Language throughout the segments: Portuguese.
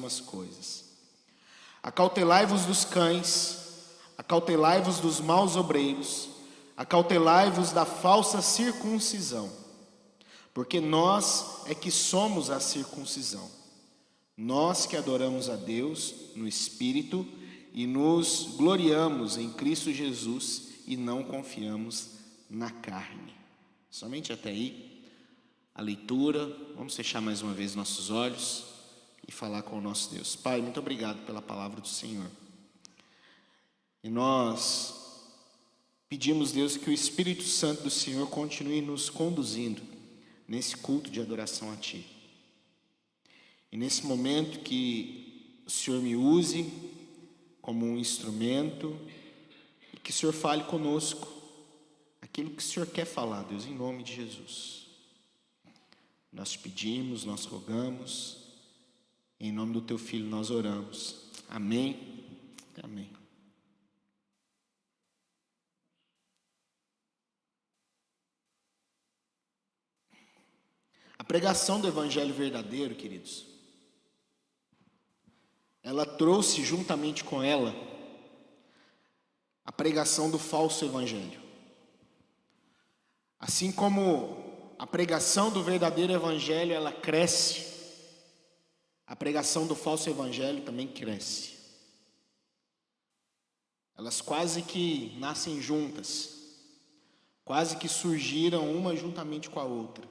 mesmas coisas. Acautelai-vos dos cães, acautelai-vos dos maus obreiros, acautelai-vos da falsa circuncisão, porque nós é que somos a circuncisão, nós que adoramos a Deus no Espírito e nos gloriamos em Cristo Jesus e não confiamos na carne. Somente até aí a leitura. Vamos fechar mais uma vez nossos olhos e falar com o nosso Deus. Pai, muito obrigado pela palavra do Senhor. E nós pedimos, Deus, que o Espírito Santo do Senhor continue nos conduzindo nesse culto de adoração a Ti. E nesse momento que o Senhor me use como um instrumento e que o Senhor fale conosco aquilo que o Senhor quer falar, Deus, em nome de Jesus. Nós te pedimos, nós rogamos, em nome do Teu Filho nós oramos. Amém. Amém. A pregação do Evangelho verdadeiro, queridos, ela trouxe juntamente com ela a pregação do falso evangelho. Assim como a pregação do verdadeiro evangelho, ela cresce, a pregação do falso evangelho também cresce. Elas quase que nascem juntas, quase que surgiram uma juntamente com a outra.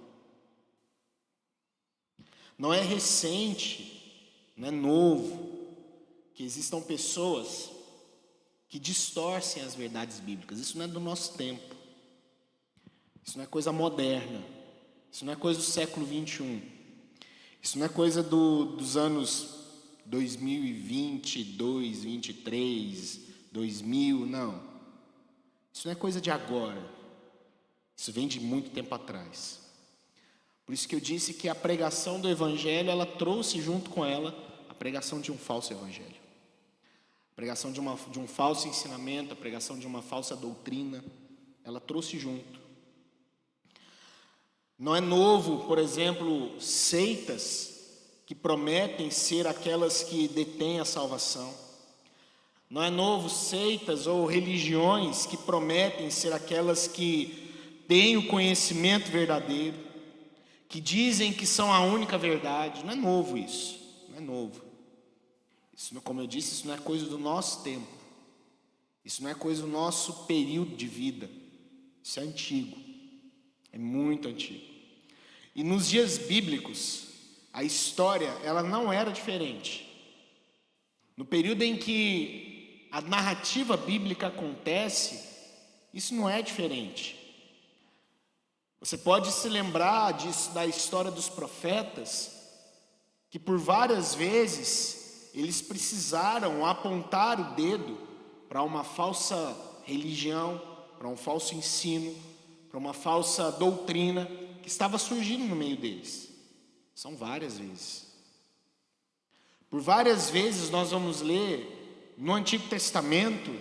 Não é recente, não é novo, que existam pessoas que distorcem as verdades bíblicas. Isso não é do nosso tempo. Isso não é coisa moderna. Isso não é coisa do século 21. Isso não é coisa dos anos 2022, 23, 2000, não. Isso não é coisa de agora. Isso vem de muito tempo atrás. Por isso que eu disse que a pregação do Evangelho, ela trouxe junto com ela a pregação de um falso Evangelho. A pregação de um falso ensinamento, a pregação de uma falsa doutrina, ela trouxe junto. Não é novo, por exemplo, seitas que prometem ser aquelas que detêm a salvação. Não é novo seitas ou religiões que prometem ser aquelas que têm o conhecimento verdadeiro, que dizem que são a única verdade. Não é novo isso, não é novo. Isso, como eu disse, isso não é coisa do nosso tempo. Isso não é coisa do nosso período de vida. Isso é antigo, é muito antigo. E nos dias bíblicos, a história, ela não era diferente. No período em que a narrativa bíblica acontece, isso não é diferente. Você pode se lembrar da história dos profetas, que por várias vezes eles precisaram apontar o dedo para uma falsa religião, para um falso ensino, para uma falsa doutrina que estava surgindo no meio deles. São várias vezes. Por várias vezes nós vamos ler no Antigo Testamento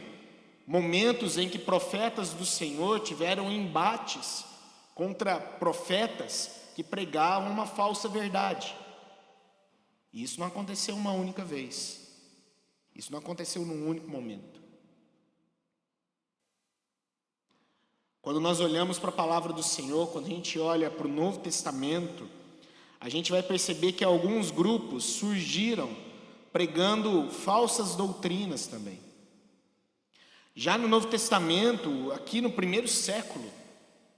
momentos em que profetas do Senhor tiveram embates contra profetas que pregavam uma falsa verdade. E isso não aconteceu uma única vez. Isso não aconteceu num único momento. Quando nós olhamos para a palavra do Senhor, quando a gente olha para o Novo Testamento, a gente vai perceber que alguns grupos surgiram pregando falsas doutrinas também. Já no Novo Testamento, aqui no primeiro século,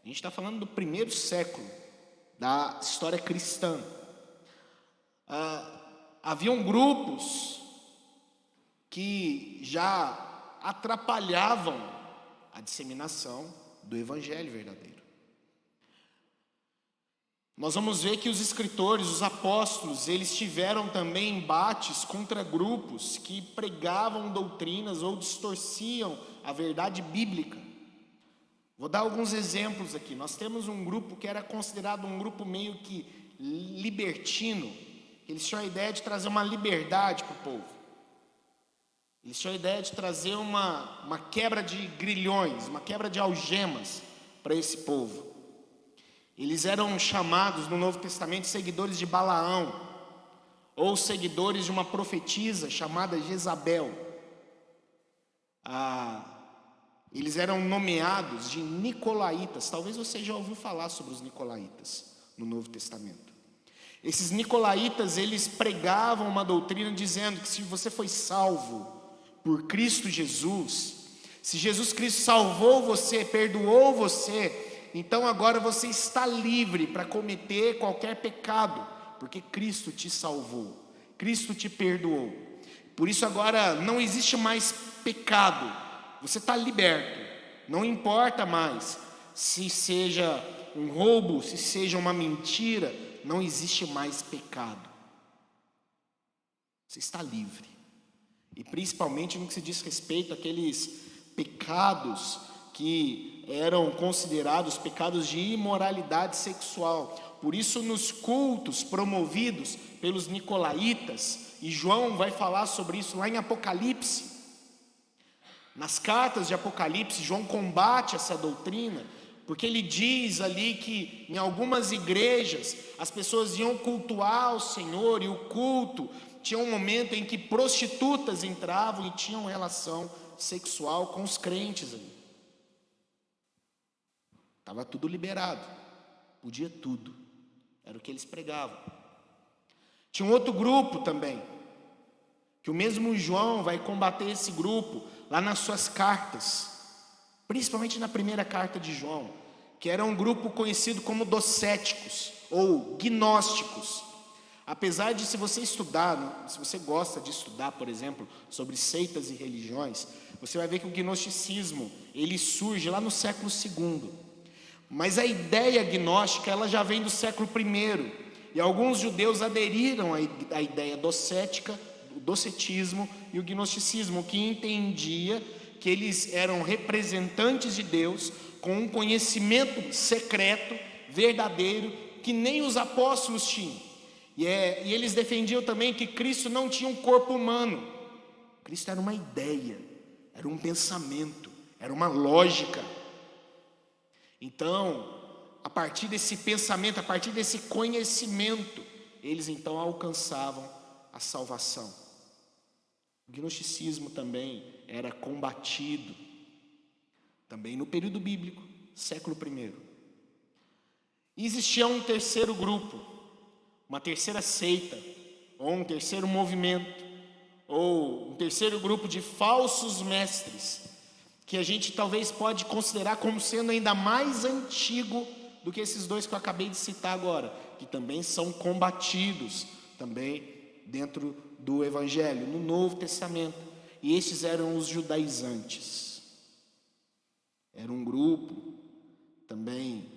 a gente está falando do primeiro século da história cristã, haviam grupos que já atrapalhavam a disseminação do Evangelho verdadeiro. Nós vamos ver que os escritores, os apóstolos, eles tiveram também embates contra grupos que pregavam doutrinas ou distorciam a verdade bíblica. Vou dar alguns exemplos aqui. Nós temos um grupo que era considerado um grupo meio que libertino. Eles tinham a ideia de trazer uma liberdade para o povo. Eles tinham a ideia de trazer uma quebra de grilhões, uma quebra de algemas para esse povo. Eles eram chamados no Novo Testamento seguidores de Balaão, ou seguidores de uma profetisa chamada Jezabel. Eles eram nomeados de nicolaítas. Talvez você já ouviu falar sobre os nicolaítas no Novo Testamento. Esses nicolaítas, eles pregavam uma doutrina dizendo que se você foi salvo por Cristo Jesus, se Jesus Cristo salvou você, perdoou você, então agora você está livre para cometer qualquer pecado, porque Cristo te salvou, Cristo te perdoou. Por isso agora não existe mais pecado, você está liberto. Não importa mais se seja um roubo, se seja uma mentira, não existe mais pecado. Você está livre. E principalmente no que se diz respeito àqueles pecados que eram considerados pecados de imoralidade sexual. Por isso, nos cultos promovidos pelos nicolaítas, e João vai falar sobre isso lá em Apocalipse, nas cartas de Apocalipse, João combate essa doutrina, porque ele diz ali que em algumas igrejas as pessoas iam cultuar o Senhor, e o culto tinha um momento em que prostitutas entravam e tinham relação sexual com os crentes ali. Estava tudo liberado, podia tudo, era o que eles pregavam. Tinha um outro grupo também, que o mesmo João vai combater esse grupo lá nas suas cartas, principalmente na primeira carta de João, que era um grupo conhecido como docéticos ou gnósticos. Apesar de, se você estudar, se você gosta de estudar, por exemplo, sobre seitas e religiões, você vai ver que o gnosticismo, ele surge lá no século II. Mas a ideia gnóstica, ela já vem do século I, e alguns judeus aderiram à ideia docética, o docetismo e o gnosticismo, que entendia que eles eram representantes de Deus com um conhecimento secreto, verdadeiro, que nem os apóstolos tinham. E eles defendiam também que Cristo não tinha um corpo humano. Cristo era uma ideia, era um pensamento, era uma lógica. Então, a partir desse pensamento, a partir desse conhecimento, eles então alcançavam a salvação. O gnosticismo também era combatido, também no período bíblico, século I. E existia um terceiro grupo, uma terceira seita, ou um terceiro movimento, ou um terceiro grupo de falsos mestres, que a gente talvez pode considerar como sendo ainda mais antigo do que esses dois que eu acabei de citar agora, que também são combatidos também dentro do Evangelho, no Novo Testamento. E esses eram os judaizantes. Era um grupo também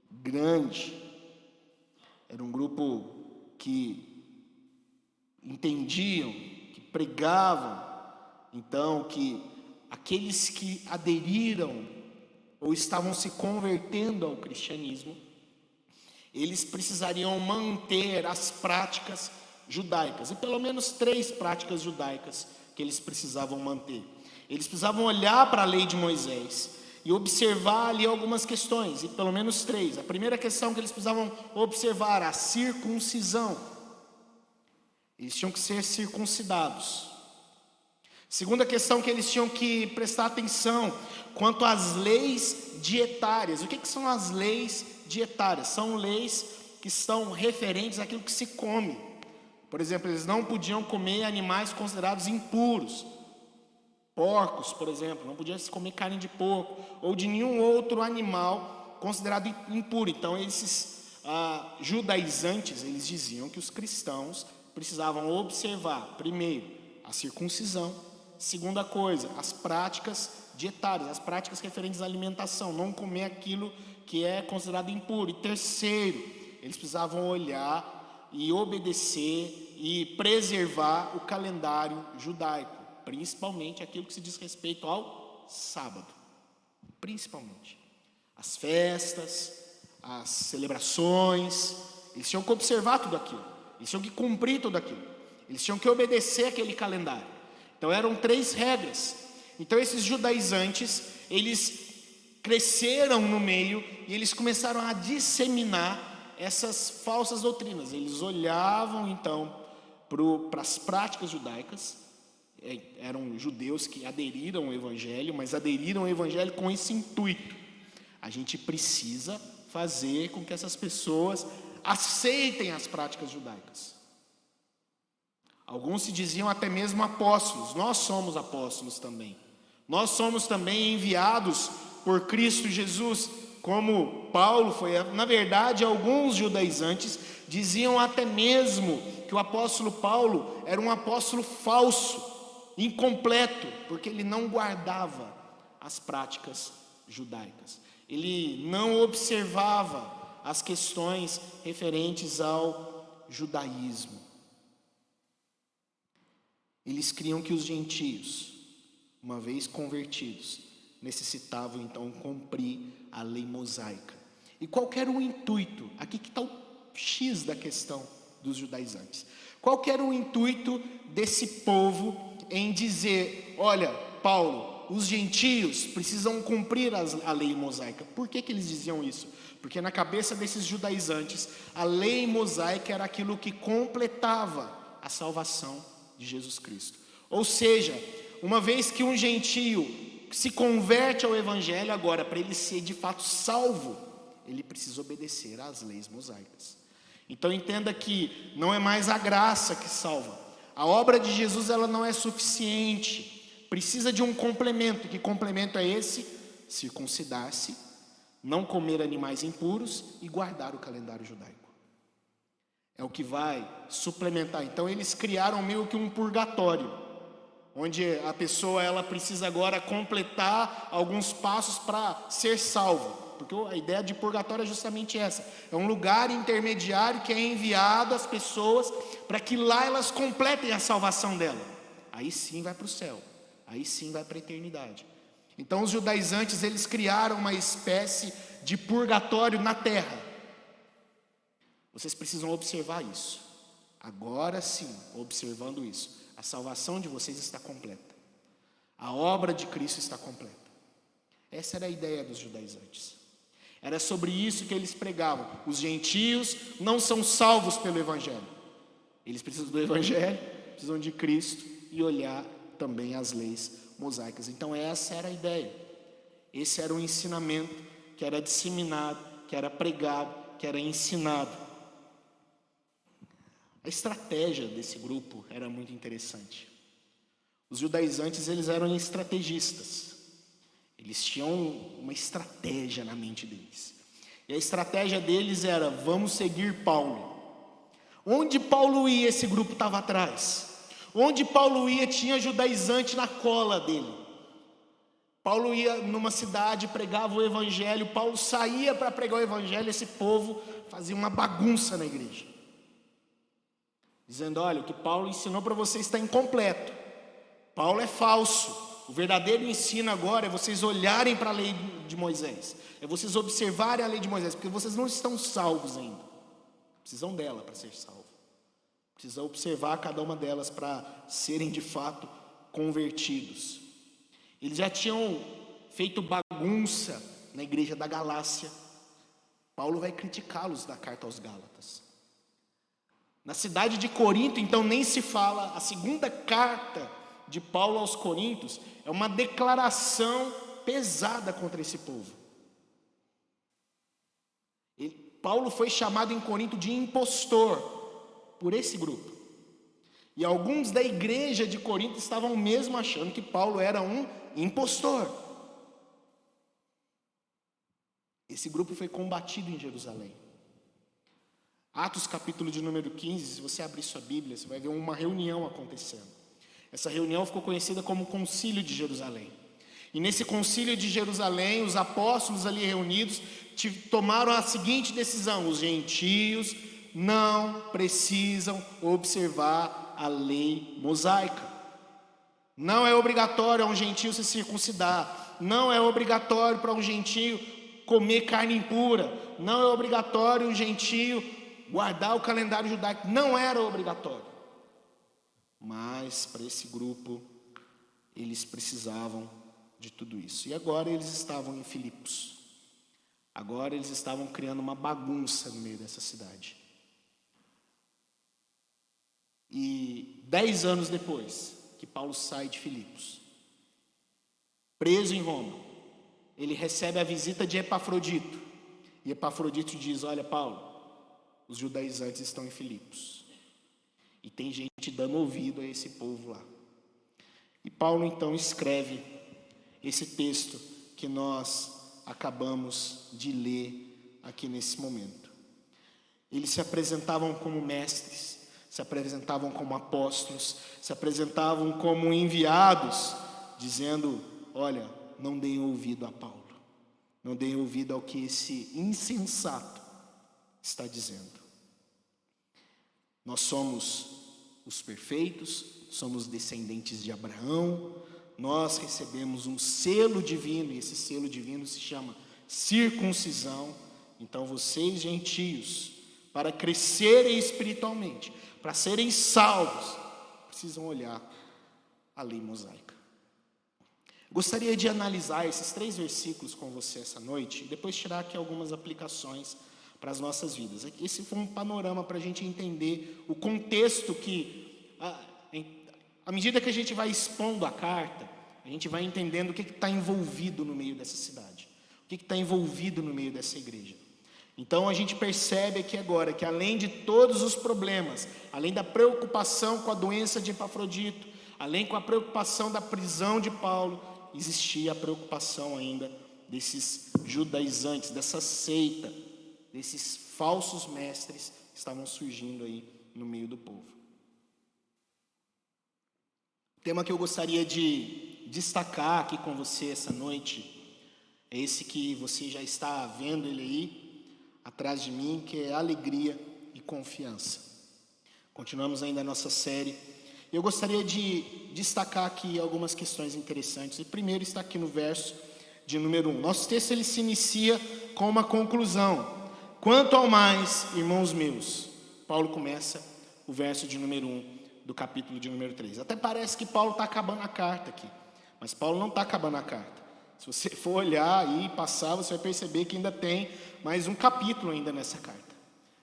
grande, era um grupo que entendiam, que pregavam, então, que aqueles que aderiram ou estavam se convertendo ao cristianismo, eles precisariam manter as práticas judaicas, e pelo menos 3 práticas judaicas que eles precisavam manter. Eles precisavam olhar para a lei de Moisés e observar ali algumas questões, e pelo menos 3. A primeira questão que eles precisavam observar, a circuncisão. Eles tinham que ser circuncidados. Segunda questão que eles tinham que prestar atenção, quanto às leis dietárias. O que são as leis dietárias? São leis que estão referentes àquilo que se come. Por exemplo, eles não podiam comer animais considerados impuros. Porcos, por exemplo, não podia se comer carne de porco, ou de nenhum outro animal considerado impuro. Então, esses judaizantes, eles diziam que os cristãos precisavam observar, primeiro, a circuncisão. Segunda coisa, as práticas dietárias, as práticas referentes à alimentação, não comer aquilo que é considerado impuro. E terceiro, eles precisavam olhar e obedecer e preservar o calendário judaico, principalmente aquilo que se diz respeito ao sábado, principalmente as festas, as celebrações. Eles tinham que observar tudo aquilo, eles tinham que cumprir tudo aquilo, eles tinham que obedecer aquele calendário. Então eram 3 regras. Então esses judaizantes, eles cresceram no meio e eles começaram a disseminar essas falsas doutrinas. Eles olhavam então para as práticas judaicas. Eram judeus que aderiram ao Evangelho, mas aderiram ao Evangelho com esse intuito: a gente precisa fazer com que essas pessoas aceitem as práticas judaicas. Alguns se diziam até mesmo apóstolos. Nós somos apóstolos também. Nós somos também enviados por Cristo Jesus, como Paulo foi. Na verdade, alguns judaizantes diziam até mesmo que o apóstolo Paulo era um apóstolo falso, incompleto, porque ele não guardava as práticas judaicas. Ele não observava as questões referentes ao judaísmo. Eles criam que os gentios, uma vez convertidos, necessitavam então cumprir a lei mosaica. E qual que era o intuito? Aqui que está o X da questão dos judaizantes. Qual que era o intuito desse povo em dizer: olha, Paulo, os gentios precisam cumprir a lei mosaica? Por que eles diziam isso? Porque na cabeça desses judaizantes, a lei mosaica era aquilo que completava a salvação de Jesus Cristo. Ou seja, uma vez que um gentio se converte ao Evangelho, agora, para ele ser de fato salvo, ele precisa obedecer às leis mosaicas. Então entenda que não é mais a graça que salva. A obra de Jesus, ela não é suficiente. Precisa de um complemento. Que complemento é esse? Circuncidar-se, não comer animais impuros e guardar o calendário judaico. É o que vai suplementar. Então eles criaram meio que um purgatório, onde a pessoa ela precisa agora completar alguns passos para ser salvo. Porque a ideia de purgatório é justamente essa. É um lugar intermediário que é enviado às pessoas para que lá elas completem a salvação dela. Aí sim vai para o céu. Aí sim vai para a eternidade. Então os judaizantes, eles criaram uma espécie de purgatório na terra. Vocês precisam observar isso. Agora sim, observando isso, a salvação de vocês está completa. A obra de Cristo está completa. Essa era a ideia dos judaizantes. Era sobre isso que eles pregavam. Os gentios não são salvos pelo Evangelho. Eles precisam do Evangelho, precisam de Cristo e olhar também as leis mosaicas. Então essa era a ideia. Esse era o ensinamento que era disseminado, que era pregado, que era ensinado. A estratégia desse grupo era muito interessante. Os judaizantes, eles eram estrategistas. Eles tinham uma estratégia na mente deles. E a estratégia deles era: vamos seguir Paulo. Onde Paulo ia, esse grupo estava atrás. Onde Paulo ia, tinha judaizante na cola dele. Paulo ia numa cidade, pregava o evangelho. Paulo saía para pregar o evangelho. Esse povo fazia uma bagunça na igreja, dizendo: olha, o que Paulo ensinou para vocês está incompleto. Paulo é falso. O verdadeiro ensino agora é vocês olharem para a lei de Moisés. É vocês observarem a lei de Moisés, porque vocês não estão salvos ainda. Precisam dela para ser salvos. Precisam observar cada uma delas para serem de fato convertidos. Eles já tinham feito bagunça na igreja da Galácia. Paulo vai criticá-los na carta aos Gálatas. Na cidade de Corinto, então, nem se fala. A segunda carta de Paulo aos Coríntios é uma declaração pesada contra esse povo. Paulo foi chamado em Corinto de impostor por esse grupo. E alguns da igreja de Corinto estavam mesmo achando que Paulo era um impostor. Esse grupo foi combatido em Jerusalém. Atos capítulo de número 15, se você abrir sua Bíblia, você vai ver uma reunião acontecendo. Essa reunião ficou conhecida como Concílio de Jerusalém. E nesse Concílio de Jerusalém, os apóstolos ali reunidos tomaram a seguinte decisão: os gentios não precisam observar a lei mosaica. Não é obrigatório a um gentio se circuncidar. Não é obrigatório para um gentio comer carne impura. Não é obrigatório um gentio guardar o calendário judaico. Não era obrigatório. Mas para esse grupo, eles precisavam de tudo isso. E agora eles estavam em Filipos. Agora eles estavam criando uma bagunça no meio dessa cidade. E 10 anos depois que Paulo sai de Filipos, preso em Roma, ele recebe a visita de Epafrodito. E Epafrodito diz: olha, Paulo, os judaizantes estão em Filipos. E tem gente dando ouvido a esse povo lá. E Paulo então escreve esse texto que nós acabamos de ler aqui nesse momento. Eles se apresentavam como mestres, se apresentavam como apóstolos, se apresentavam como enviados, dizendo: olha, não deem ouvido a Paulo, não deem ouvido ao que esse insensato está dizendo. Nós somos os perfeitos, somos descendentes de Abraão, nós recebemos um selo divino, e esse selo divino se chama circuncisão. Então vocês, gentios, para crescerem espiritualmente, para serem salvos, precisam olhar a lei mosaica. Gostaria de analisar esses 3 versículos com você essa noite, e depois tirar aqui algumas aplicações para as nossas vidas. Esse foi um panorama para a gente entender o contexto que, à medida que a gente vai expondo a carta, a gente vai entendendo o que está envolvido no meio dessa cidade, o que está envolvido no meio dessa igreja. Então a gente percebe aqui agora que, além de todos os problemas, além da preocupação com a doença de Epafrodito, além com a preocupação da prisão de Paulo, existia a preocupação ainda desses judaizantes, dessa seita, desses falsos mestres que estavam surgindo aí no meio do povo. O tema que eu gostaria de destacar aqui com você essa noite é esse que você já está vendo ele aí atrás de mim, que é alegria e confiança. Continuamos ainda a nossa série. Eu gostaria de destacar aqui algumas questões interessantes. E primeiro está aqui no verso de número 1. Nosso texto ele se inicia com uma conclusão. Quanto ao mais, irmãos meus, Paulo começa o verso de número 1 do capítulo de número 3. Até parece que Paulo está acabando a carta aqui, mas Paulo não está acabando a carta. Se você for olhar e passar, você vai perceber que ainda tem mais um capítulo ainda nessa carta.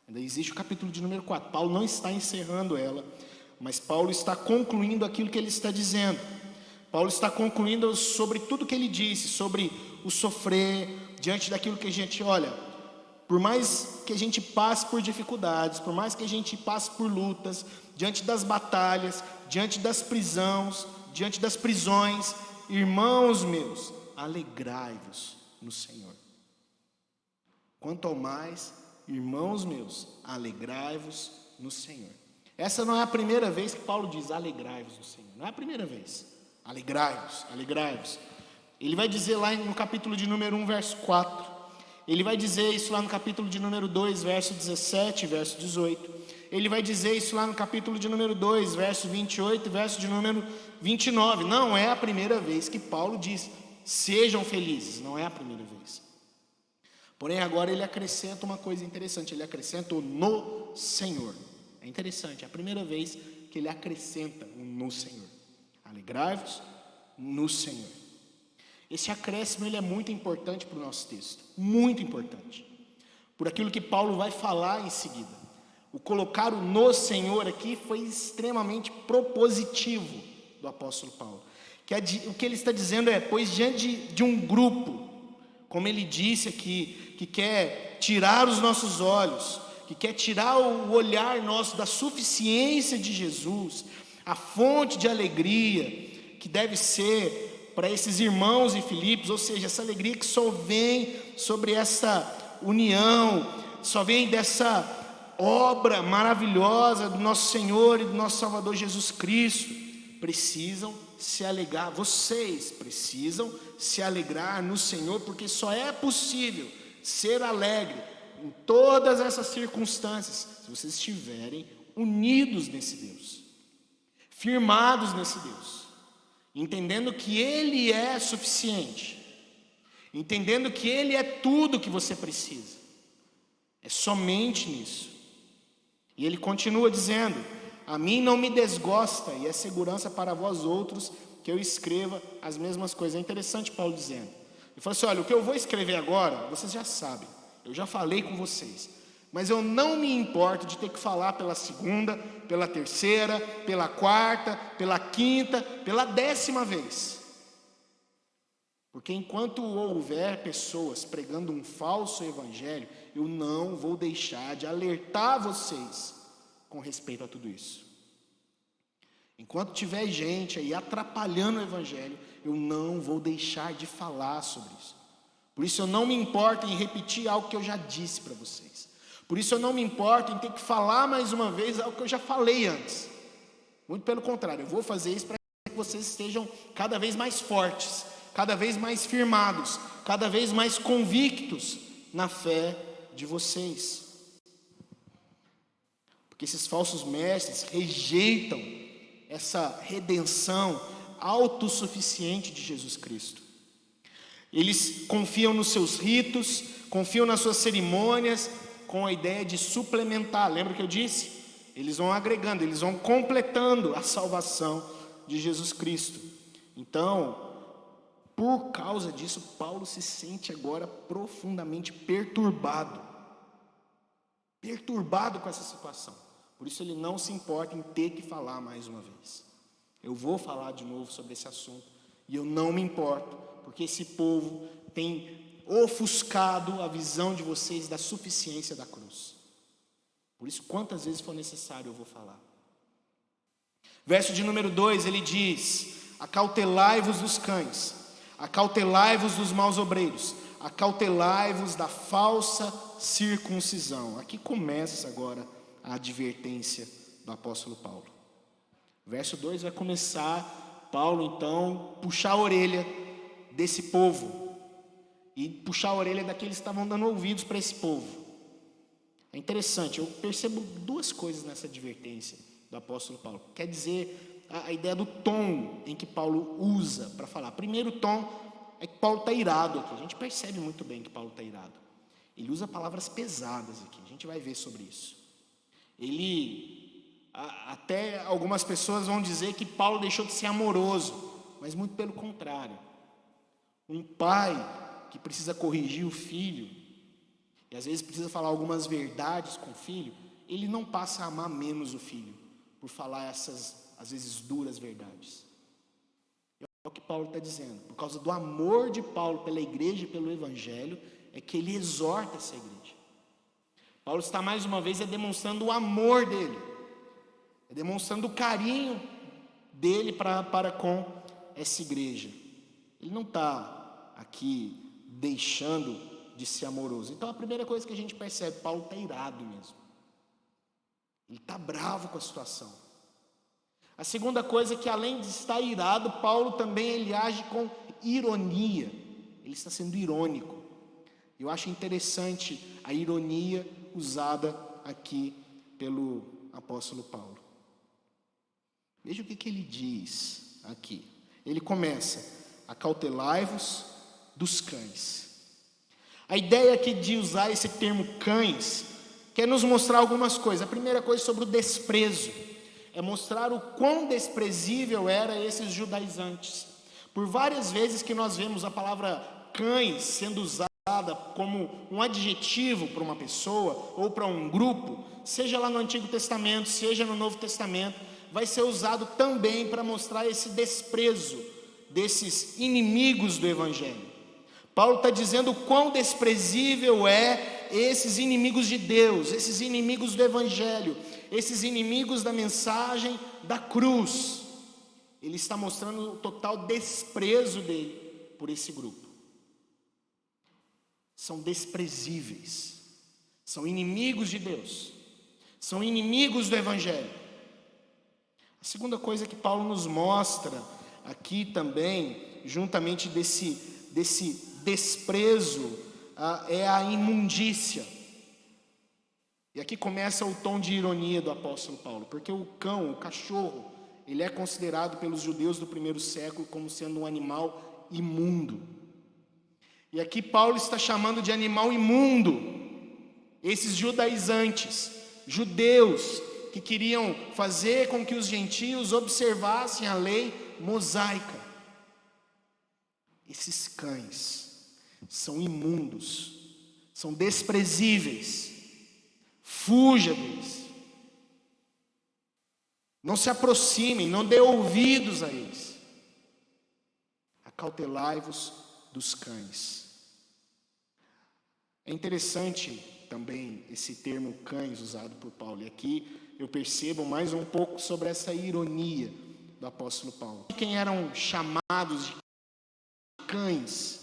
Ainda existe o capítulo de número 4. Paulo não está encerrando ela, mas Paulo está concluindo aquilo que ele está dizendo. Paulo está concluindo sobre tudo que ele disse, sobre o sofrer, diante daquilo que a gente olha. Por mais que a gente passe por dificuldades, por mais que a gente passe por lutas, diante das batalhas, diante das prisões, irmãos meus, alegrai-vos no Senhor. Quanto ao mais, irmãos meus, alegrai-vos no Senhor. Essa não é a primeira vez que Paulo diz alegrai-vos no Senhor. Não é a primeira vez. Alegrai-vos, alegrai-vos. Ele vai dizer lá no capítulo de número 1, verso 4. Ele vai dizer isso lá no capítulo de número 2, verso 17, verso 18. Ele vai dizer isso lá no capítulo de número 2, verso 28 e verso de número 29. Não é a primeira vez que Paulo diz sejam felizes. Não é a primeira vez. Porém, agora ele acrescenta uma coisa interessante. Ele acrescenta o no Senhor. É interessante, é a primeira vez que ele acrescenta o no Senhor. Alegrai-vos no Senhor. Esse acréscimo ele é muito importante para o nosso texto. Muito importante. Por aquilo que Paulo vai falar em seguida. O colocar o no Senhor aqui foi extremamente propositivo do apóstolo Paulo. O que ele está dizendo é, pois diante de um grupo, como ele disse aqui, que quer tirar os nossos olhos, que quer tirar o olhar nosso da suficiência de Jesus, a fonte de alegria que deve ser para esses irmãos em Filipos, ou seja, essa alegria que só vem sobre essa união, só vem dessa obra maravilhosa do nosso Senhor e do nosso Salvador Jesus Cristo. Precisam se alegrar, vocês precisam se alegrar no Senhor, porque só é possível ser alegre em todas essas circunstâncias se vocês estiverem unidos nesse Deus, firmados nesse Deus, entendendo que Ele é suficiente, entendendo que Ele é tudo que você precisa. É somente nisso. E ele continua dizendo: a mim não me desgosta, e é segurança para vós outros que eu escreva as mesmas coisas. É interessante Paulo dizendo. Ele falou assim: olha, o que eu vou escrever agora, vocês já sabem, eu já falei com vocês, mas eu não me importo de ter que falar pela segunda, pela terceira, pela quarta, pela quinta, pela 10ª vez. Porque enquanto houver pessoas pregando um falso evangelho, eu não vou deixar de alertar vocês com respeito a tudo isso. Enquanto tiver gente aí atrapalhando o evangelho, eu não vou deixar de falar sobre isso. Por isso eu não me importo em repetir algo que eu já disse para vocês. Por isso eu não me importo em ter que falar mais uma vez algo que eu já falei antes. Muito pelo contrário, eu vou fazer isso para que vocês estejam cada vez mais fortes, cada vez mais firmados, cada vez mais convictos na fé de vocês. Porque esses falsos mestres rejeitam essa redenção autossuficiente de Jesus Cristo. Eles confiam nos seus ritos, confiam nas suas cerimônias, com a ideia de suplementar. Lembra que eu disse? Eles vão agregando, eles vão completando a salvação de Jesus Cristo. Então, por causa disso, Paulo se sente agora profundamente perturbado com essa situação. Por isso ele não se importa em ter que falar mais uma vez. Eu vou falar de novo sobre esse assunto, e eu não me importo, porque esse povo tem ofuscado a visão de vocês da suficiência da cruz. Por isso, quantas vezes for necessário, eu vou falar. Verso de número 2, ele diz: acautelai-vos dos cães, acautelai-vos dos maus obreiros, acautelai-vos da falsa circuncisão. Aqui começa agora a advertência do apóstolo Paulo. Verso 2 vai começar Paulo então puxar a orelha desse povo e puxar a orelha daqueles que estavam dando ouvidos para esse povo. É interessante, eu percebo duas coisas nessa advertência do apóstolo Paulo. Quer dizer, a ideia do tom em que Paulo usa para falar. Primeiro tom é que Paulo está irado aqui. A gente percebe muito bem que Paulo está irado. Ele usa palavras pesadas aqui, a gente vai ver sobre isso. Até algumas pessoas vão dizer que Paulo deixou de ser amoroso, mas muito pelo contrário. Um pai que precisa corrigir o filho, e às vezes precisa falar algumas verdades com o filho, ele não passa a amar menos o filho, por falar essas, às vezes, duras verdades. É o que Paulo está dizendo. Por causa do amor de Paulo pela igreja e pelo evangelho, é que ele exorta essa igreja. Paulo está mais uma vez demonstrando o amor dele, demonstrando o carinho dele para com essa igreja. Ele não está aqui deixando de ser amoroso. Então a primeira coisa que a gente percebe, Paulo está irado mesmo. Ele está bravo com a situação. A segunda coisa é que, além de estar irado, Paulo também ele age com ironia. Ele está sendo irônico. Eu acho interessante a ironia usada aqui pelo apóstolo Paulo. Veja o que ele diz aqui. Ele começa: acautelai-vos dos cães. A ideia aqui de usar esse termo cães quer nos mostrar algumas coisas. A primeira coisa, sobre o desprezo, é mostrar o quão desprezível eram esses judaizantes. Por várias vezes que nós vemos a palavra cães sendo usada como um adjetivo para uma pessoa ou para um grupo, seja lá no Antigo Testamento, seja no Novo Testamento, vai ser usado também para mostrar esse desprezo desses inimigos do evangelho. Paulo está dizendo o quão desprezível é esses inimigos de Deus, esses inimigos do evangelho, esses inimigos da mensagem da cruz. Ele está mostrando o total desprezo dele por esse grupo. São desprezíveis, são inimigos de Deus, são inimigos do evangelho. A segunda coisa que Paulo nos mostra aqui também, juntamente desse desprezo, é a imundícia. E aqui começa o tom de ironia do apóstolo Paulo, porque o cão, o cachorro, ele é considerado pelos judeus do primeiro século como sendo um animal imundo. E aqui Paulo está chamando de animal imundo esses judaizantes, judeus que queriam fazer com que os gentios observassem a lei mosaica. Esses cães são imundos, são desprezíveis. Fuja deles. Não se aproximem, não dê ouvidos a eles. Acautelai-vos dos cães. É interessante também esse termo cães usado por Paulo. E aqui eu percebo mais um pouco sobre essa ironia do apóstolo Paulo. Quem eram chamados de cães?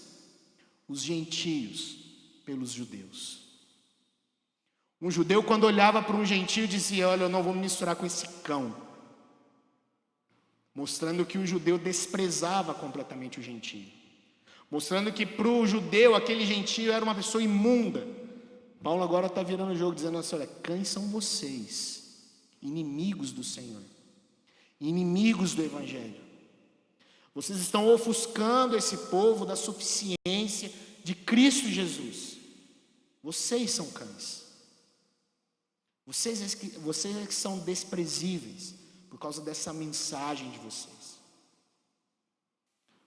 Os gentios pelos judeus. Um judeu, quando olhava para um gentio, dizia: olha, eu não vou me misturar com esse cão. Mostrando que o judeu desprezava completamente o gentio. Mostrando que para o judeu aquele gentio era uma pessoa imunda. Paulo agora está virando o jogo, dizendo assim: olha, cães são vocês, inimigos do Senhor, inimigos do Evangelho. Vocês estão ofuscando esse povo da suficiência de Cristo Jesus. Vocês são cães. Vocês é que são desprezíveis por causa dessa mensagem de vocês.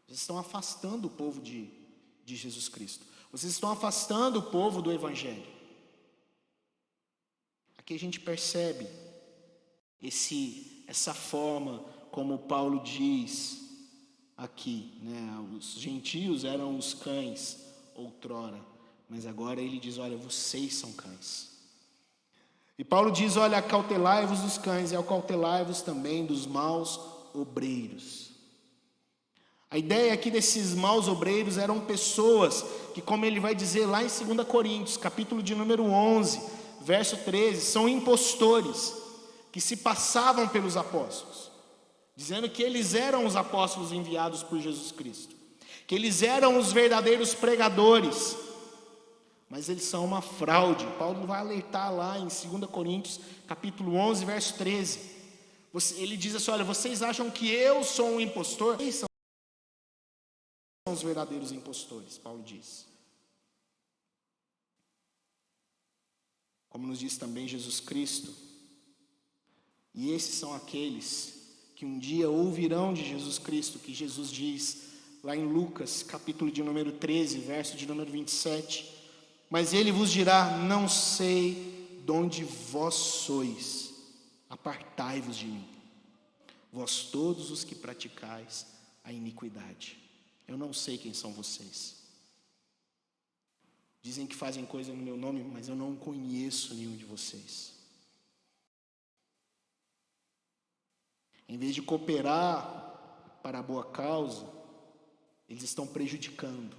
Vocês estão afastando o povo de Jesus Cristo. Vocês estão afastando o povo do Evangelho. Aqui a gente percebe essa forma como Paulo diz aqui, né? Os gentios eram os cães outrora, mas agora ele diz: olha, vocês são cães. E Paulo diz: olha, acautelai-vos dos cães e acautelai-vos também dos maus obreiros. A ideia aqui desses maus obreiros eram pessoas que, como ele vai dizer lá em 2 Coríntios, capítulo de número 11, verso 13, são impostores que se passavam pelos apóstolos, dizendo que eles eram os apóstolos enviados por Jesus Cristo, que eles eram os verdadeiros pregadores, mas eles são uma fraude. Paulo vai alertar lá em 2 Coríntios, capítulo 11, verso 13. Ele diz assim: olha, vocês acham que eu sou um impostor? Eles são os verdadeiros impostores, Paulo diz. Como nos diz também Jesus Cristo. E esses são aqueles que um dia ouvirão de Jesus Cristo, que Jesus diz lá em Lucas, capítulo de número 13, verso de número 27. Mas ele vos dirá: não sei de onde vós sois, apartai-vos de mim, vós todos os que praticais a iniquidade. Eu não sei quem são vocês. Dizem que fazem coisa no meu nome, mas eu não conheço nenhum de vocês. Em vez de cooperar para a boa causa, eles estão prejudicando,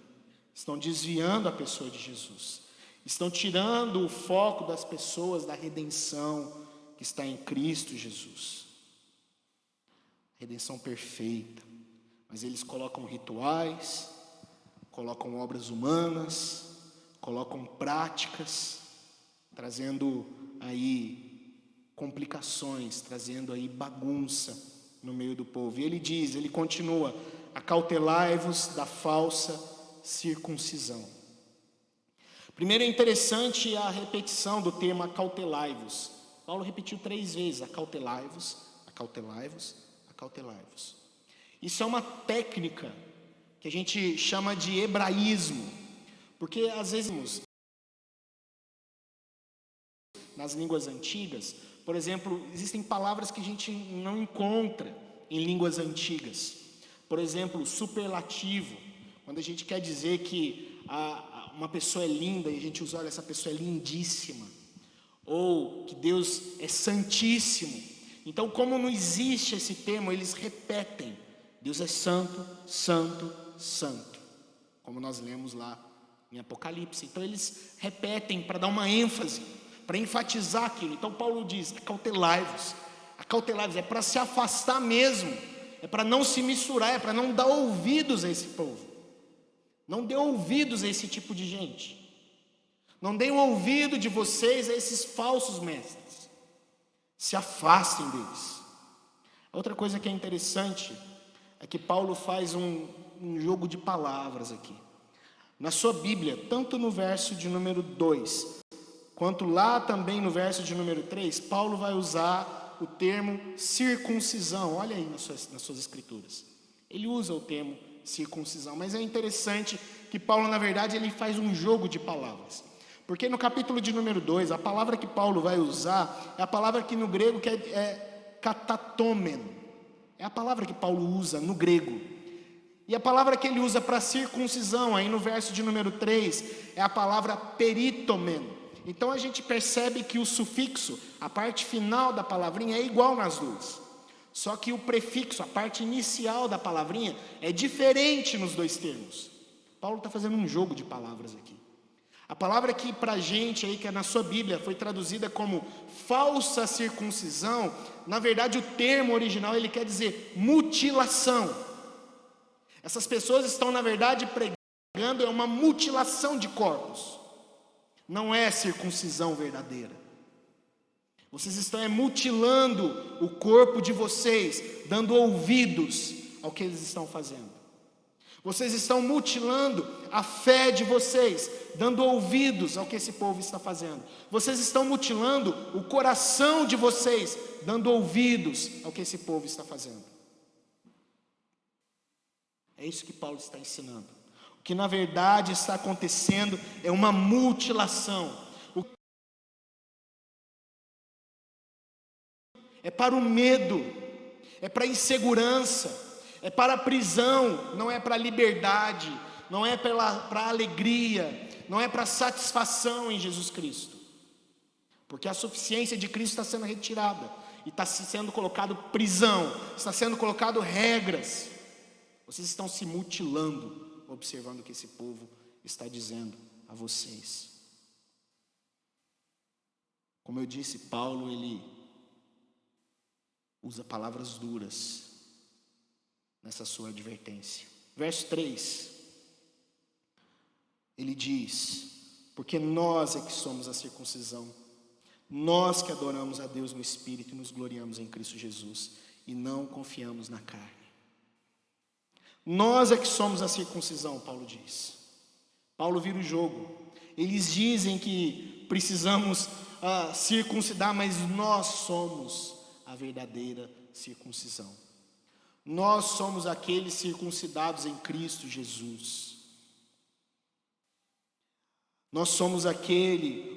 estão desviando a pessoa de Jesus, estão tirando o foco das pessoas da redenção que está em Cristo Jesus. Redenção perfeita. Mas eles colocam rituais, colocam obras humanas, colocam práticas, trazendo aí complicações, trazendo aí bagunça no meio do povo. E ele continua: acautelai-vos da falsa circuncisão. Primeiro, é interessante a repetição do termo acautelai-vos. Paulo repetiu 3 vezes: acautelai-vos, acautelai-vos, acautelai-vos. Isso é uma técnica que a gente chama de hebraísmo, porque às vezes nas línguas antigas, por exemplo, existem palavras que a gente não encontra em línguas antigas. Por exemplo, superlativo, quando a gente quer dizer que uma pessoa é linda e a gente usa: olha, essa pessoa é lindíssima, ou que Deus é santíssimo. Então, como não existe esse termo, eles repetem: Deus é santo, santo, santo, como nós lemos lá em Apocalipse. Então eles repetem para dar uma ênfase, para enfatizar aquilo. Então Paulo diz: acautelai-vos. Acautelai-vos é para se afastar mesmo, é para não se misturar, é para não dar ouvidos a esse povo. Não dê ouvidos a esse tipo de gente. Não deem ouvido de vocês a esses falsos mestres. Se afastem deles. Outra coisa que é interessante é que Paulo faz um jogo de palavras aqui. Na sua Bíblia, tanto no verso de número 2, quanto lá também no verso de número 3, Paulo vai usar o termo circuncisão. Olha aí nas suas escrituras. Ele usa o termo circuncisão, mas é interessante que Paulo, na verdade, ele faz um jogo de palavras. Porque no capítulo de número 2, a palavra que Paulo vai usar é a palavra que no grego é katatomen. É a palavra que Paulo usa no grego. E a palavra que ele usa para circuncisão, aí no verso de número 3, é a palavra peritomen. Então a gente percebe que o sufixo, a parte final da palavrinha, é igual nas duas. Só que o prefixo, a parte inicial da palavrinha, é diferente nos dois termos. Paulo está fazendo um jogo de palavras aqui. A palavra que para a gente aí, que é na sua Bíblia, foi traduzida como falsa circuncisão, na verdade o termo original ele quer dizer mutilação. Essas pessoas estão na verdade pregando uma mutilação de corpos. Não é circuncisão verdadeira. Vocês estão mutilando o corpo de vocês, dando ouvidos ao que eles estão fazendo. Vocês estão mutilando a fé de vocês, dando ouvidos ao que esse povo está fazendo. Vocês estão mutilando o coração de vocês, dando ouvidos ao que esse povo está fazendo. É isso que Paulo está ensinando. O que na verdade está acontecendo é uma mutilação. É para o medo, é para a insegurança, é para a prisão, não é para a liberdade, não é para a alegria, não é para a satisfação em Jesus Cristo. Porque a suficiência de Cristo está sendo retirada, e está sendo colocado prisão, está sendo colocado regras. Vocês estão se mutilando, observando o que esse povo está dizendo a vocês. Como eu disse, Paulo, ele usa palavras duras nessa sua advertência. Verso 3, ele diz: porque nós é que somos a circuncisão, nós que adoramos a Deus no Espírito e nos gloriamos em Cristo Jesus, e não confiamos na carne. Nós é que somos a circuncisão, Paulo diz. Paulo vira o jogo. Eles dizem que precisamos circuncidar, mas nós somos a verdadeira circuncisão. Nós somos aqueles circuncidados em Cristo Jesus. Nós somos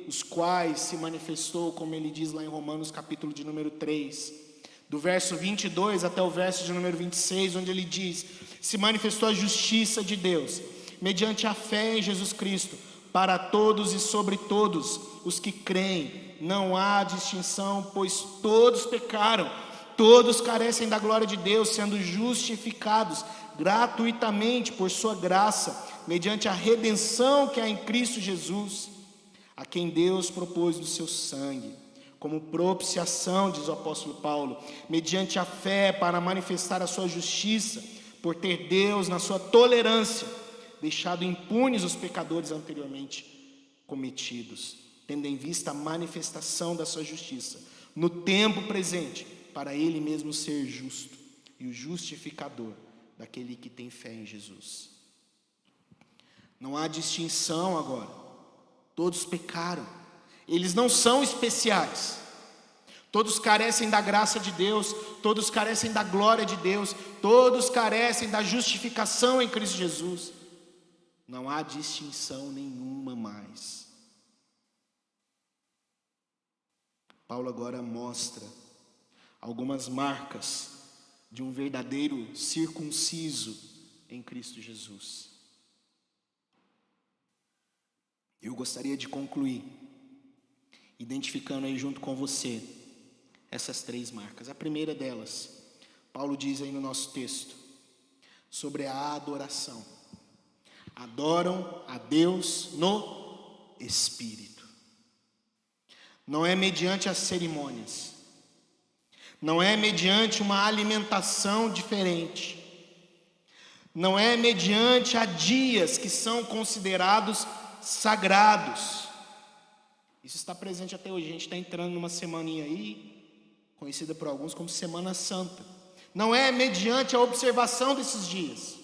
os quais se manifestou, como ele diz lá em Romanos capítulo de número 3, do verso 22 até o verso de número 26, onde ele diz: se manifestou a justiça de Deus, mediante a fé em Jesus Cristo, para todos e sobre todos os que creem. Não há distinção, pois todos pecaram, todos carecem da glória de Deus, sendo justificados gratuitamente por sua graça, mediante a redenção que há em Cristo Jesus, a quem Deus propôs do seu sangue, como propiciação, diz o apóstolo Paulo, mediante a fé para manifestar a sua justiça, por ter Deus, na sua tolerância, deixado impunes os pecadores anteriormente cometidos, tendo em vista a manifestação da sua justiça, no tempo presente, para Ele mesmo ser justo e o justificador daquele que tem fé em Jesus. Não há distinção agora. Todos pecaram. Eles não são especiais. Todos carecem da graça de Deus, todos carecem da glória de Deus, todos carecem da justificação em Cristo Jesus. Não há distinção nenhuma mais. Paulo agora mostra algumas marcas de um verdadeiro circunciso em Cristo Jesus. Eu gostaria de concluir identificando aí junto com você essas 3 marcas. A primeira delas, Paulo diz aí no nosso texto, sobre a adoração. Adoram a Deus no Espírito. Não é mediante as cerimônias. Não é mediante uma alimentação diferente. Não é mediante a dias que são considerados sagrados. Isso está presente até hoje. A gente está entrando numa semaninha aí, conhecida por alguns como Semana Santa. Não é mediante a observação desses dias.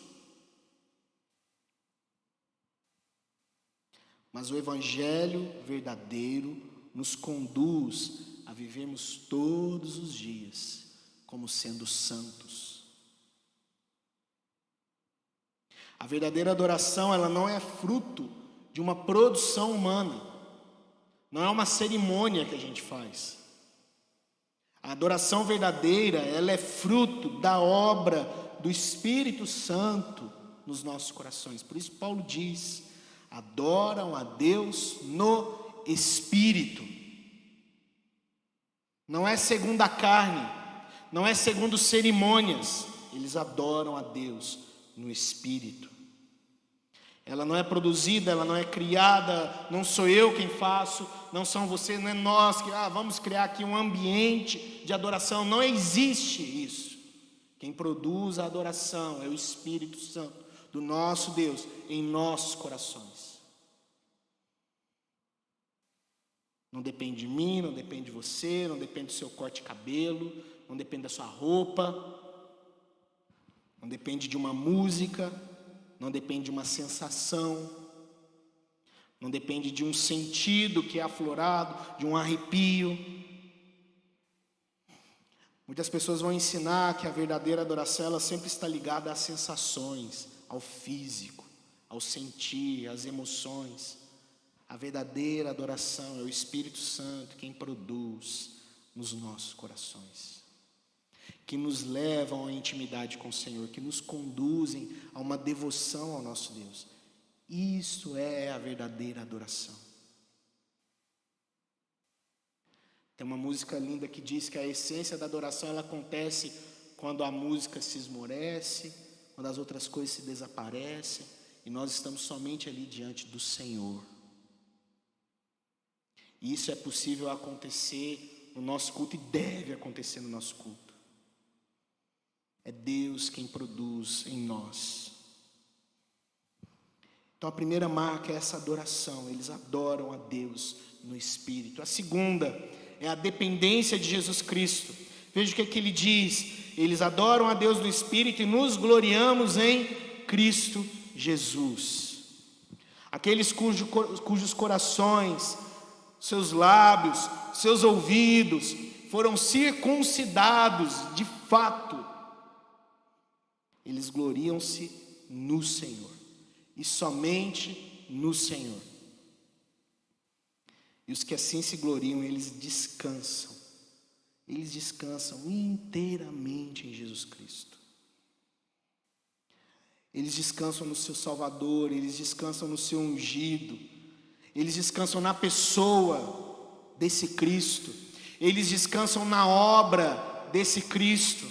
Mas o Evangelho verdadeiro nos conduz a vivermos todos os dias como sendo santos. A verdadeira adoração, ela não é fruto de uma produção humana. não é uma cerimônia que a gente faz. A adoração verdadeira, ela é fruto da obra do Espírito Santo nos nossos corações. Por isso Paulo diz: adoram a Deus no Espírito. Não é segundo a carne, não é segundo cerimônias. Eles adoram a Deus no Espírito. Ela não é produzida, ela não é criada, não sou eu quem faço, não são você, não é nós que vamos criar aqui um ambiente de adoração. Não existe isso. Quem produz a adoração é o Espírito Santo do nosso Deus em nossos corações. Não depende de mim, não depende de você, não depende do seu corte de cabelo, não depende da sua roupa, não depende de uma música, não depende de uma sensação, não depende de um sentido que é aflorado, de um arrepio. Muitas pessoas vão ensinar que a verdadeira adoração ela sempre está ligada às sensações, ao físico, ao sentir, às emoções. A verdadeira adoração é o Espírito Santo quem produz nos nossos corações, que nos levam à intimidade com o Senhor, que nos conduzem a uma devoção ao nosso Deus. Isso é a verdadeira adoração. Tem uma música linda que diz que a essência da adoração ela acontece quando a música se esmorece, quando as outras coisas se desaparecem e nós estamos somente ali diante do Senhor. E isso é possível acontecer no nosso culto e deve acontecer no nosso culto. É Deus quem produz em nós. Então a primeira marca é essa adoração. Eles adoram a Deus no Espírito. A segunda é a dependência de Jesus Cristo. Veja o que ele diz: eles adoram a Deus no Espírito e nos gloriamos em Cristo Jesus. Aqueles cujos corações, seus lábios, seus ouvidos foram circuncidados de fato, eles gloriam-se no Senhor e somente no Senhor. E os que assim se gloriam, eles descansam inteiramente em Jesus Cristo. Eles descansam no seu Salvador, eles descansam no seu ungido, eles descansam na pessoa desse Cristo, eles descansam na obra desse Cristo.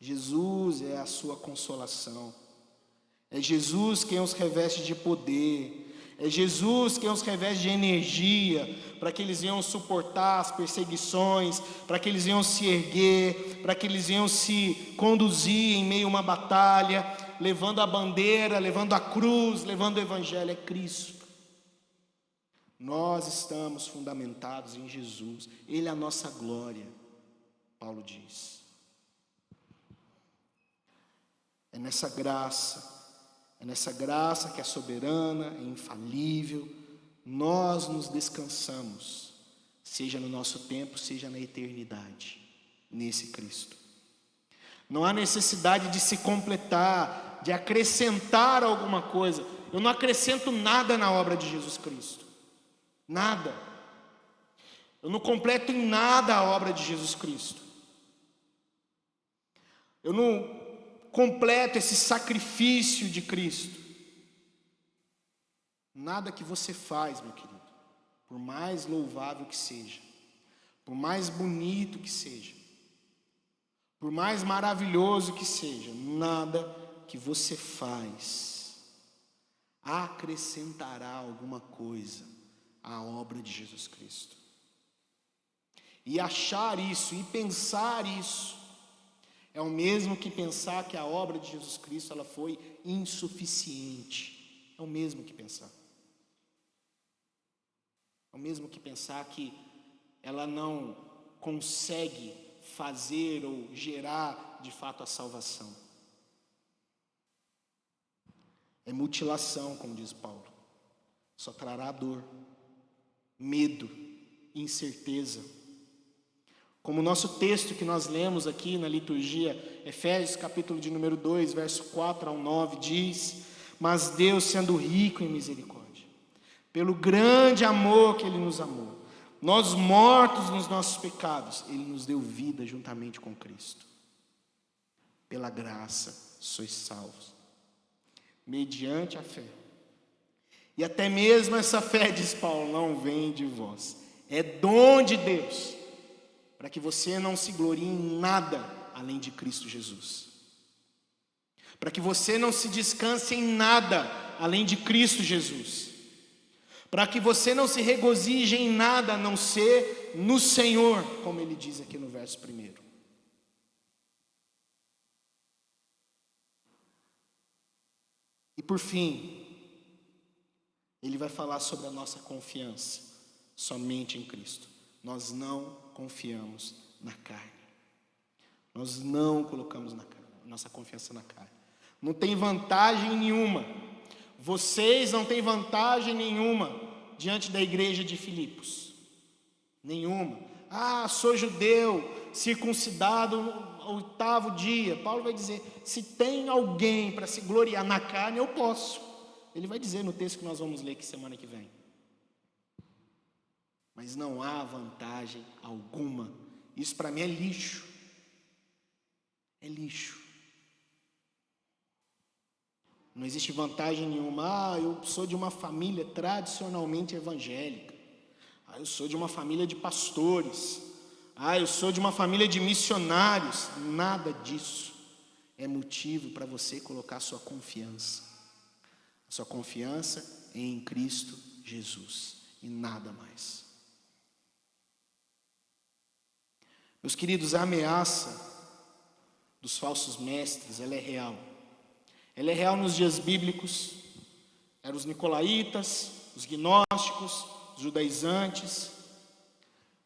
Jesus é a sua consolação, é Jesus quem os reveste de poder, é Jesus quem os reveste de energia, para que eles venham suportar as perseguições, para que eles venham se erguer, para que eles venham se conduzir em meio a uma batalha, levando a bandeira, levando a cruz, levando o Evangelho. É Cristo. Nós estamos fundamentados em Jesus, Ele é a nossa glória, Paulo diz. É nessa graça que é soberana, é infalível, nós nos descansamos, seja no nosso tempo, seja na eternidade, nesse Cristo. Não há necessidade de se completar, de acrescentar alguma coisa. Eu não acrescento nada na obra de Jesus Cristo, nada. Eu não completo em nada a obra de Jesus Cristo. Eu não completo esse sacrifício de Cristo. Nada que você faz, meu querido, por mais louvável que seja, por mais bonito que seja, por mais maravilhoso que seja, nada que você faz acrescentará alguma coisa à obra de Jesus Cristo. E achar isso, e pensar isso, é o mesmo que pensar que a obra de Jesus Cristo ela foi insuficiente. É o mesmo que pensar. É o mesmo que pensar que ela não consegue fazer ou gerar de fato a salvação. É mutilação, como diz Paulo. Só trará dor, medo, incerteza. Como o nosso texto que nós lemos aqui na liturgia, Efésios capítulo de número 2, verso 4 ao 9, diz: mas Deus, sendo rico em misericórdia, Pelo grande amor que Ele nos amou, nós mortos nos nossos pecados, Ele nos deu vida juntamente com Cristo. Pela graça sois salvos, mediante a fé. E até mesmo essa fé, diz Paulo, não vem de vós, é dom de Deus, para que você não se glorie em nada além de Cristo Jesus. Para que você não se descanse em nada além de Cristo Jesus. Para que você não se regozije em nada a não ser no Senhor, como ele diz aqui no verso 1. E por fim, ele vai falar sobre a nossa confiança somente em Cristo. Nós não confiamos na carne. Nós não colocamos nossa confiança na carne. Não tem vantagem nenhuma. Vocês não têm vantagem nenhuma diante da igreja de Filipos. Nenhuma. Sou judeu, circuncidado ao 8º dia. Paulo vai dizer, se tem alguém para se gloriar na carne, eu posso. Ele vai dizer no texto que nós vamos ler aqui semana que vem. Mas não há vantagem alguma. Isso para mim é lixo. É lixo. Não existe vantagem nenhuma. Eu sou de uma família tradicionalmente evangélica. Eu sou de uma família de pastores. Eu sou de uma família de missionários. Nada disso é motivo para você colocar sua confiança. Sua confiança é em Cristo Jesus e nada mais. Meus queridos, a ameaça dos falsos mestres, ela é real. Ela é real nos dias bíblicos. Eram os nicolaítas, os gnósticos, os judaizantes.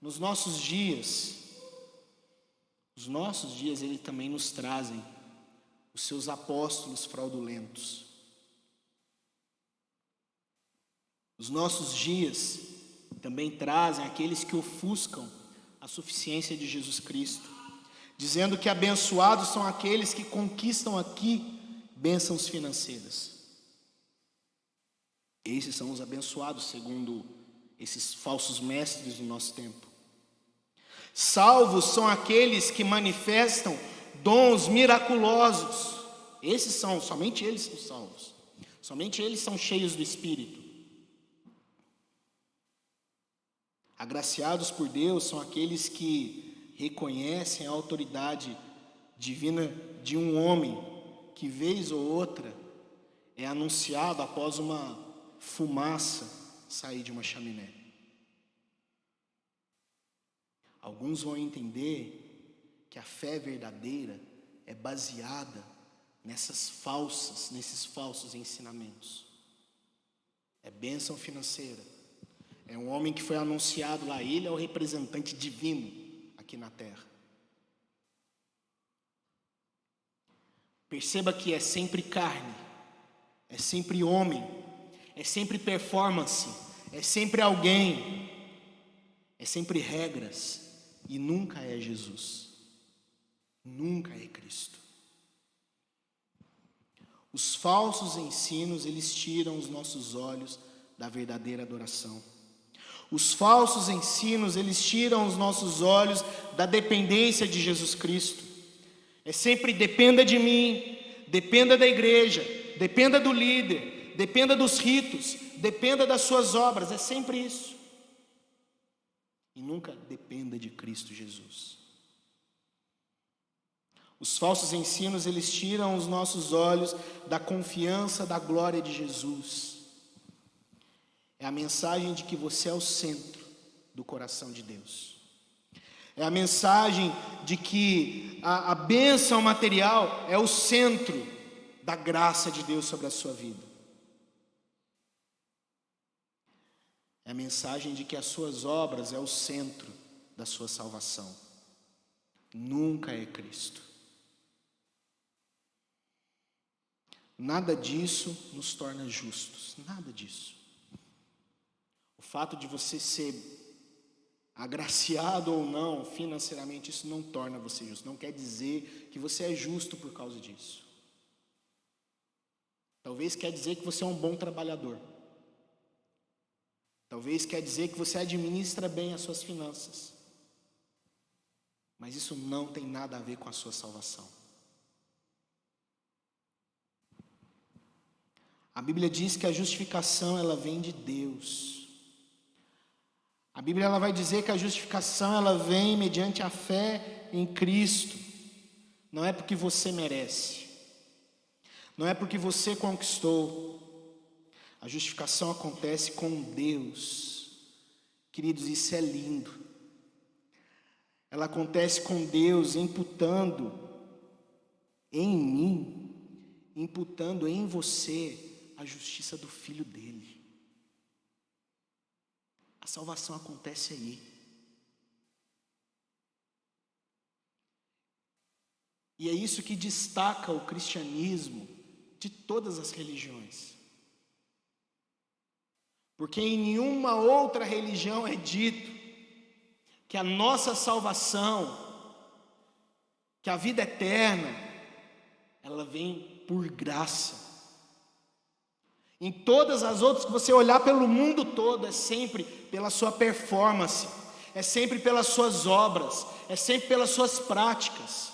Nos nossos dias, eles também nos trazem os seus apóstolos fraudulentos. Os nossos dias também trazem aqueles que ofuscam a suficiência de Jesus Cristo, dizendo que abençoados são aqueles que conquistam aqui bênçãos financeiras. Esses são os abençoados, segundo esses falsos mestres do nosso tempo. Salvos são aqueles que manifestam dons miraculosos. Somente eles são salvos. Somente eles são cheios do Espírito. Agraciados por Deus são aqueles que reconhecem a autoridade divina de um homem que vez ou outra é anunciado após uma fumaça sair de uma chaminé. Alguns vão entender que a fé verdadeira é baseada nesses falsos ensinamentos. É bênção financeira. É um homem que foi anunciado lá, ele é o representante divino aqui na terra. Perceba que é sempre carne, é sempre homem, é sempre performance, é sempre alguém, é sempre regras, e nunca é Jesus, nunca é Cristo. Os falsos ensinos, eles tiram os nossos olhos da verdadeira adoração. Os falsos ensinos, eles tiram os nossos olhos da dependência de Jesus Cristo. É sempre dependa de mim, dependa da igreja, dependa do líder, dependa dos ritos, dependa das suas obras, é sempre isso. E nunca dependa de Cristo Jesus. Os falsos ensinos, eles tiram os nossos olhos da confiança da glória de Jesus. É a mensagem de que você é o centro do coração de Deus. É a mensagem de que a bênção material é o centro da graça de Deus sobre a sua vida. É a mensagem de que as suas obras é o centro da sua salvação. Nunca é Cristo. Nada disso nos torna justos, nada disso. O fato de você ser agraciado ou não financeiramente, isso não torna você justo. Não quer dizer que você é justo por causa disso. Talvez quer dizer que você é um bom trabalhador. Talvez quer dizer que você administra bem as suas finanças. Mas isso não tem nada a ver com a sua salvação. A Bíblia diz que a justificação ela vem de Deus. A Bíblia ela vai dizer que a justificação ela vem mediante a fé em Cristo. Não é porque você merece. Não é porque você conquistou. A justificação acontece com Deus. Queridos, isso é lindo. Ela acontece com Deus imputando em mim, imputando em você a justiça do Filho dele. A salvação acontece aí. E é isso que destaca o cristianismo de todas as religiões. Porque em nenhuma outra religião é dito que a nossa salvação, que a vida eterna, ela vem por graça. Em todas as outras que você olhar pelo mundo todo, é sempre pela sua performance, é sempre pelas suas obras, é sempre pelas suas práticas.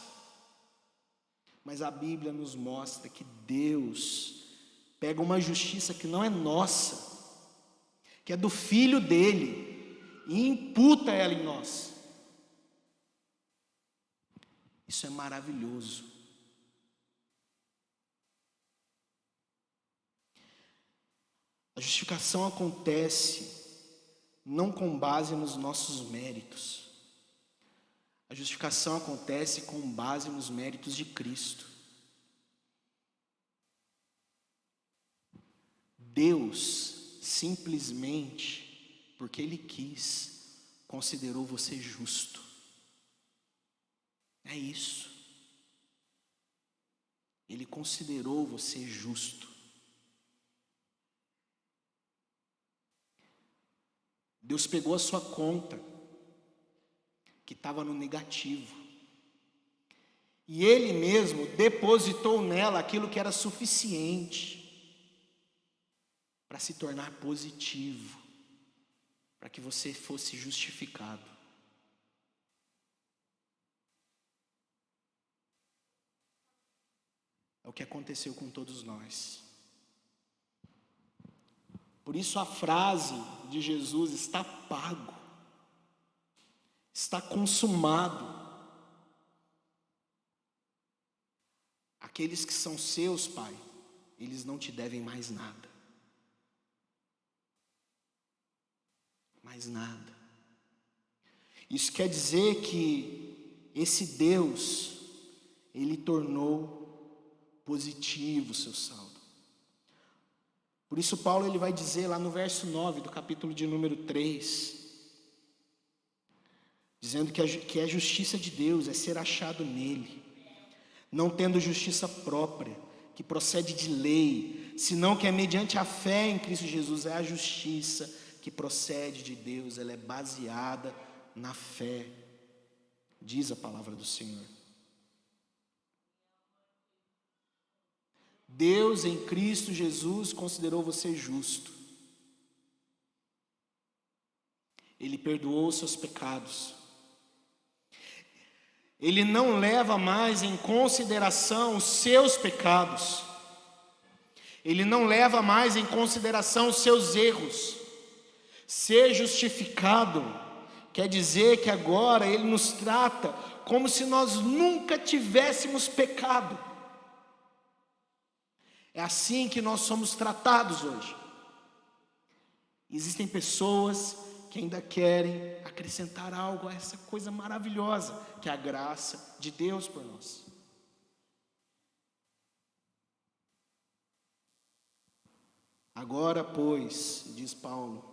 Mas a Bíblia nos mostra que Deus pega uma justiça que não é nossa, que é do Filho dele, e imputa ela em nós. Isso é maravilhoso. A justificação acontece não com base nos nossos méritos. A justificação acontece com base nos méritos de Cristo. Deus, simplesmente, porque Ele quis, considerou você justo. É isso. Ele considerou você justo. Deus pegou a sua conta, que estava no negativo, e Ele mesmo depositou nela aquilo que era suficiente para se tornar positivo, para que você fosse justificado. É o que aconteceu com todos nós. Por isso a frase de Jesus, está pago, está consumado. Aqueles que são seus, Pai, eles não te devem mais nada. Mais nada. Isso quer dizer que esse Deus, Ele tornou positivo o seu saldo. Por isso Paulo ele vai dizer lá no verso 9 do capítulo de número 3, dizendo que é justiça de Deus, é ser achado nele, não tendo justiça própria, que procede de lei, senão que é mediante a fé em Cristo Jesus, é a justiça que procede de Deus, ela é baseada na fé, diz a palavra do Senhor. Deus em Cristo Jesus considerou você justo. Ele perdoou os seus pecados. Ele não leva mais em consideração os seus pecados. Ele não leva mais em consideração os seus erros. Ser justificado quer dizer que agora Ele nos trata como se nós nunca tivéssemos pecado. É assim que nós somos tratados hoje. Existem pessoas que ainda querem acrescentar algo a essa coisa maravilhosa, que é a graça de Deus por nós. Agora, pois, diz Paulo,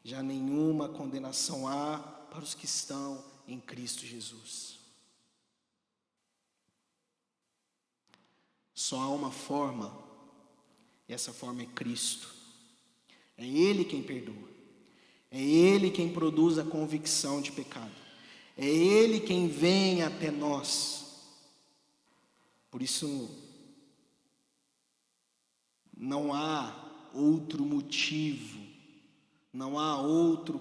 já nenhuma condenação há para os que estão em Cristo Jesus. Só há uma forma, e essa forma é Cristo. É Ele quem perdoa. É Ele quem produz a convicção de pecado. É Ele quem vem até nós. Por isso, não há outro motivo, Não há outro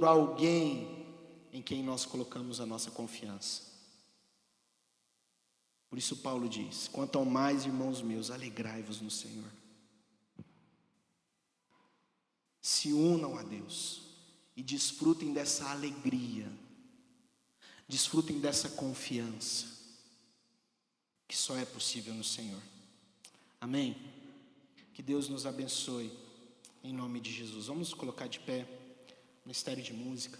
alguém em quem nós colocamos a nossa confiança. Por isso Paulo diz: quanto ao mais, irmãos meus, alegrai-vos no Senhor. Se unam a Deus e desfrutem dessa alegria, desfrutem dessa confiança, que só é possível no Senhor. Amém? Que Deus nos abençoe, em nome de Jesus. Vamos nos colocar de pé, ministério de música.